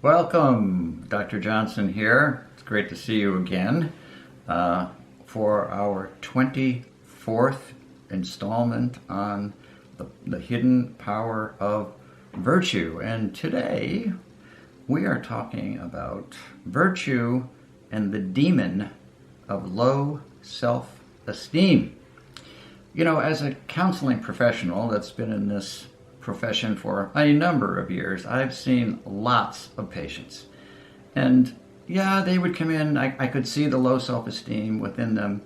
Welcome, Dr. Johnson here. It's great to see you again for our 24th installment on the hidden power of virtue. And today we are talking about virtue and the demon of low self-esteem. You know, as a counseling professional that's been in this profession for a number of years, I've seen lots of patients. And yeah, they would come in, I could see the low self-esteem within them,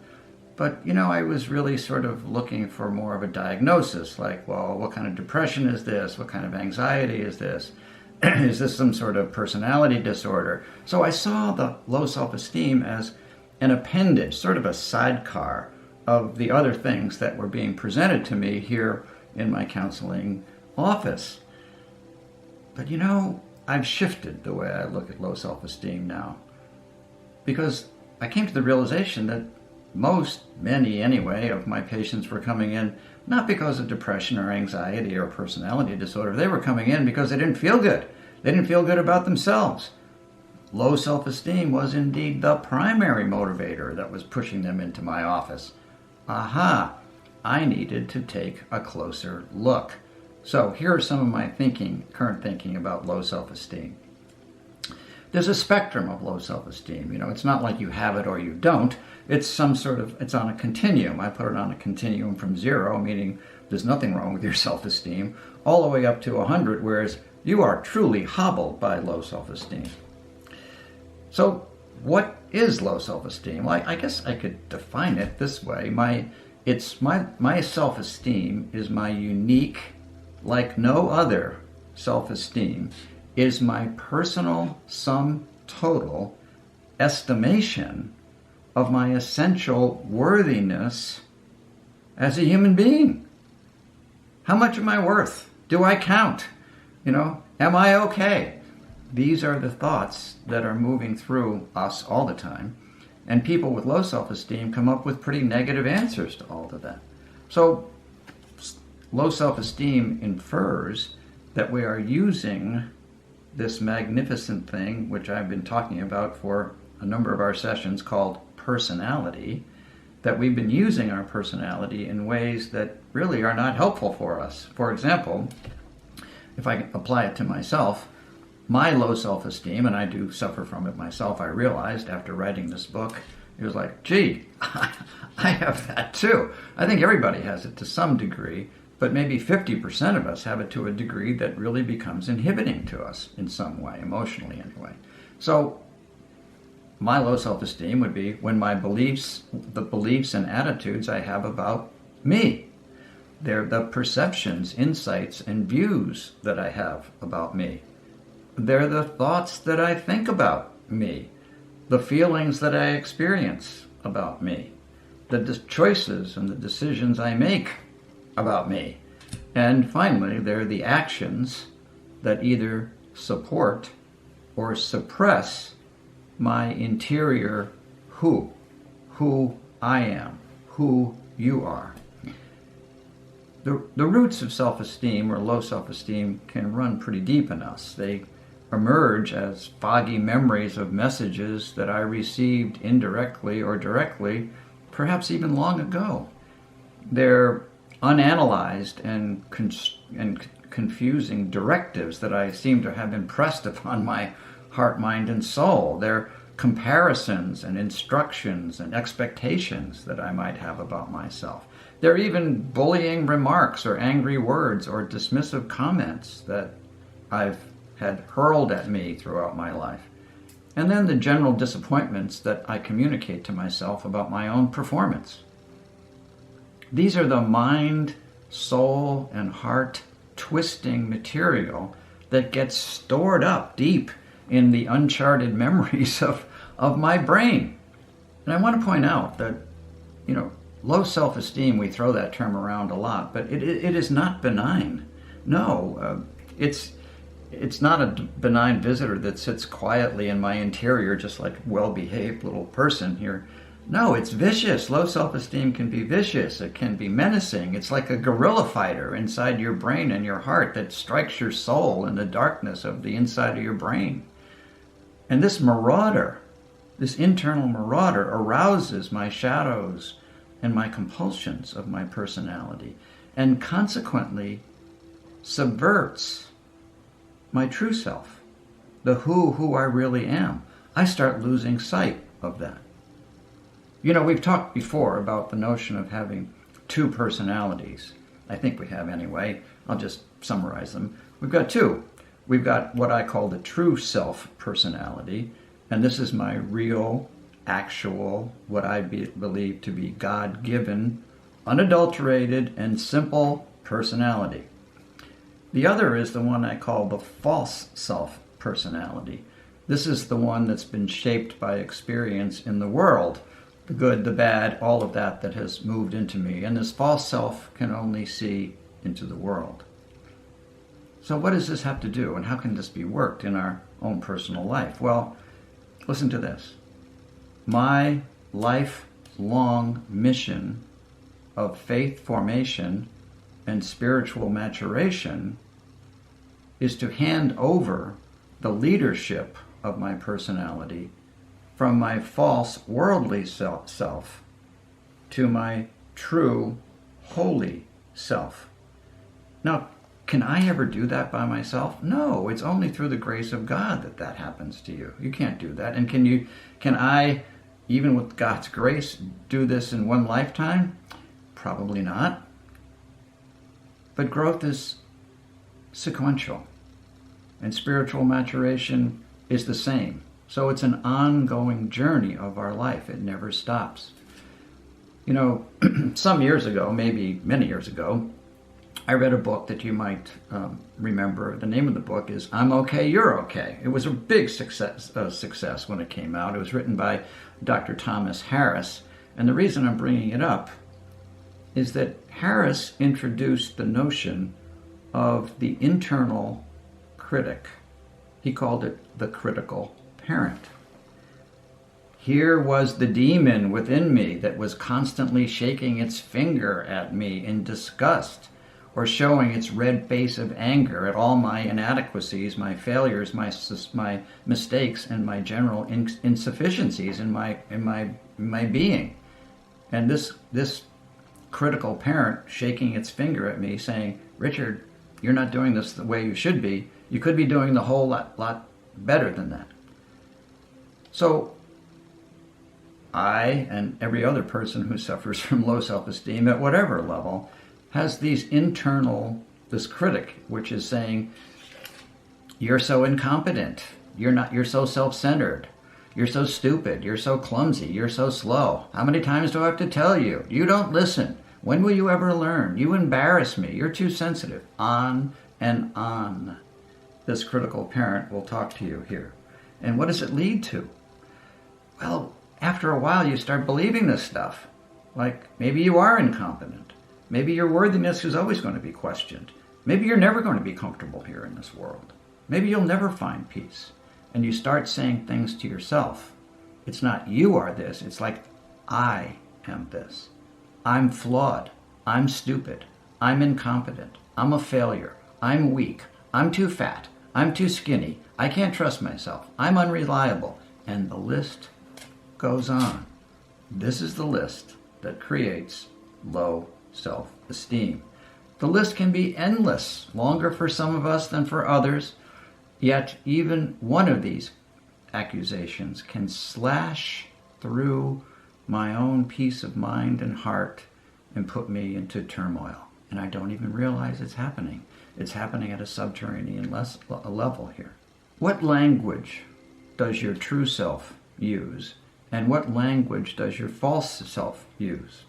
but you know, I was really sort of looking for more of a diagnosis, like, well, what kind of depression is this? What kind of anxiety is this? Is this some sort of personality disorder? So I saw the low self-esteem as an appendage, sort of a sidecar of the other things that were being presented to me here in my counseling office. But you know, I've shifted the way I look at low self-esteem now, because I came to the realization that many anyway, of my patients were coming in not because of depression or anxiety or personality disorder. They were coming in because they didn't feel good. They didn't feel good about themselves. Low self-esteem was indeed the primary motivator that was pushing them into my office. Aha! I needed to take a closer look. So here are some of my current thinking about low self-esteem. There's a spectrum of low self-esteem. You know, it's not like you have it or you don't. It's on a continuum. I put it on a continuum from 0, meaning there's nothing wrong with your self-esteem, all the way up to 100, whereas you are truly hobbled by low self-esteem. So what is low self-esteem? Well, I guess I could define it this way. My self-esteem is my unique, like no other self-esteem, is my personal sum total estimation of my essential worthiness as a human being. How much am I worth? Do I count? You know, am I okay? These are the thoughts that are moving through us all the time. And people with low self-esteem come up with pretty negative answers to all of that. So low self-esteem infers that we are using this magnificent thing, which I've been talking about for a number of our sessions, called personality, that we've been using our personality in ways that really are not helpful for us. For example, if I apply it to myself, my low self-esteem, and I do suffer from it myself, I realized after writing this book, it was like, gee, I have that too. I think everybody has it to some degree, but maybe 50% of us have it to a degree that really becomes inhibiting to us in some way, emotionally anyway. So my low self-esteem would be when the beliefs and attitudes I have about me. They're the perceptions, insights, and views that I have about me. They're the thoughts that I think about me, the feelings that I experience about me, the choices and the decisions I make about me. And finally, they're the actions that either support or suppress my interior who I am, who you are. The roots of self-esteem or low self-esteem can run pretty deep in us. They emerge as foggy memories of messages that I received indirectly or directly, perhaps even long ago. They're unanalyzed and confusing directives that I seem to have impressed upon my heart, mind, and soul. They're comparisons and instructions and expectations that I might have about myself. They're even bullying remarks or angry words or dismissive comments that I've had hurled at me throughout my life. And then the general disappointments that I communicate to myself about my own performance. These are the mind, soul, and heart twisting material that gets stored up deep in the uncharted memories of my brain. And I want to point out that, you know, low self-esteem, we throw that term around a lot, but it is not benign. No, it's not a benign visitor that sits quietly in my interior just like a well-behaved little person here. No, it's vicious. Low self-esteem can be vicious. It can be menacing. It's like a guerrilla fighter inside your brain and your heart that strikes your soul in the darkness of the inside of your brain. And this marauder, this internal marauder, arouses my shadows and my compulsions of my personality, and consequently subverts my true self, the who I really am. I start losing sight of that. You know, we've talked before about the notion of having two personalities. I think we have anyway. I'll just summarize them. We've got two. We've got what I call the true self personality, and this is my real, actual, what I believe to be God-given, unadulterated, and simple personality. The other is the one I call the false self personality. This is the one that's been shaped by experience in the world, the good, the bad, all of that that has moved into me. And this false self can only see into the world. So what does this have to do, and how can this be worked in our own personal life? Well, listen to this. My lifelong mission of faith formation and spiritual maturation is to hand over the leadership of my personality from my false worldly self to my true holy self. Now, can I ever do that by myself? No, it's only through the grace of God that that happens to you. You can't do that. And can I, even with God's grace, do this in one lifetime? Probably not. But growth is sequential, and spiritual maturation is the same. So it's an ongoing journey of our life. It never stops. You know, some years ago, maybe many years ago, I read a book that you might remember. The name of the book is I'm Okay, You're Okay. It was a big success when it came out. It was written by Dr. Thomas Harris. And the reason I'm bringing it up is that Harris introduced the notion of the internal critic. He called it the critical parent. Here was the demon within me that was constantly shaking its finger at me in disgust, or showing its red face of anger at all my inadequacies, my failures, my mistakes, and my general insufficiencies in my being. And this critical parent shaking its finger at me, saying, "Richard, you're not doing this the way you should be. You could be doing the whole lot better than that." So I, and every other person who suffers from low self-esteem at whatever level, has this critic, which is saying, "You're so incompetent. You're so self-centered. You're so stupid. You're so clumsy. You're so slow. How many times do I have to tell you? You don't listen. When will you ever learn? You embarrass me. You're too sensitive." On and on. This critical parent will talk to you here. And what does it lead to? Well, after a while, you start believing this stuff. Like, maybe you are incompetent. Maybe your worthiness is always going to be questioned. Maybe you're never going to be comfortable here in this world. Maybe you'll never find peace. And you start saying things to yourself. It's not you are this. It's like, I am this. I'm flawed. I'm stupid. I'm incompetent. I'm a failure. I'm weak. I'm too fat. I'm too skinny. I can't trust myself. I'm unreliable. And the list goes on. This is the list that creates low self-esteem. The list can be endless, longer for some of us than for others, yet even one of these accusations can slash through my own peace of mind and heart and put me into turmoil. And I don't even realize it's happening. It's happening at a subterranean level here. What language does your true self use? And what language does your false self use?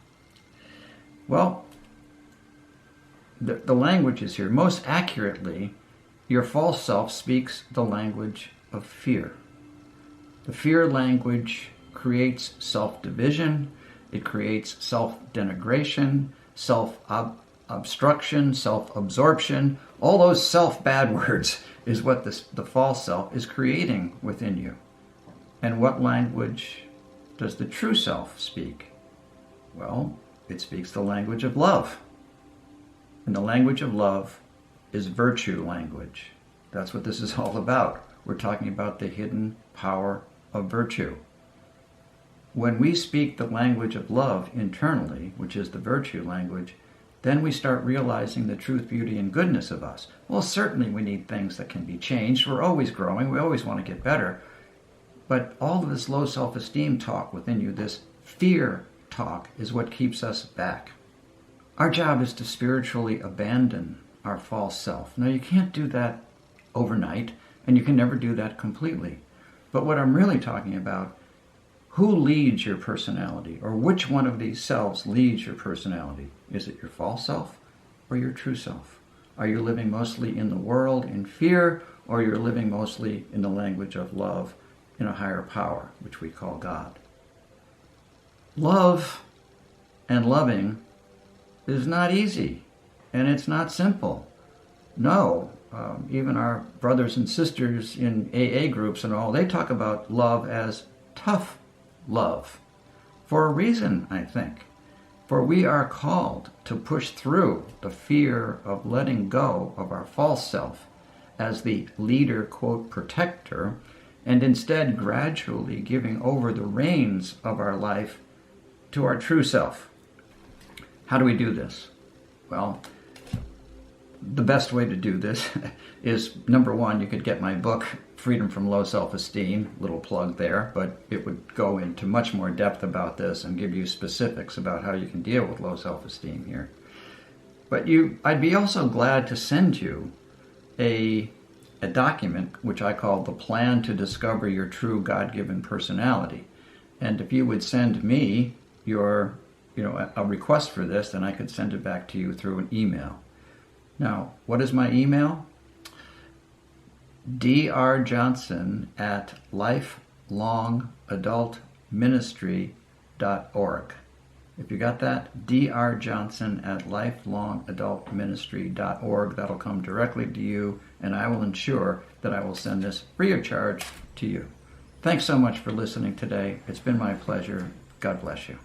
Well, the language is here. Most accurately, your false self speaks the language of fear. The fear language creates self-division, it creates self-denigration, self-obstruction, self-absorption. All those self-bad words is what the false self is creating within you. And what language does the true self speak? Well, it speaks the language of love. And the language of love is virtue language. That's what this is all about. We're talking about the hidden power of virtue. When we speak the language of love internally, which is the virtue language, then we start realizing the truth, beauty, and goodness of us. Well, certainly we need things that can be changed. We're always growing. We always want to get better. But all of this low self-esteem talk within you, this fear talk, is what keeps us back. Our job is to spiritually abandon our false self. Now, you can't do that overnight, and you can never do that completely. But what I'm really talking about, who leads your personality, or which one of these selves leads your personality? Is it your false self or your true self? Are you living mostly in the world in fear, or you're living mostly in the language of love in a higher power, which we call God? Love and loving is not easy, and it's not simple. No, even our brothers and sisters in AA groups and all, they talk about love as tough love. For a reason, I think. For we are called to push through the fear of letting go of our false self as the leader, quote, protector, and instead gradually giving over the reins of our life to our true self. How do we do this? Well, the best way to do this is, number one, you could get my book, Freedom from Low Self-Esteem, little plug there, but it would go into much more depth about this and give you specifics about how you can deal with low self-esteem here. But I'd be also glad to send you a document which I call the Plan to Discover Your True God-Given Personality. And if you would send me a request for this, then I could send it back to you through an email. Now, what is my email? drjohnson@lifelongadultministry.org. If you got that, drjohnson@lifelongadultministry.org. That'll come directly to you, and I will ensure that I will send this free of charge to you. Thanks so much for listening today. It's been my pleasure. God bless you.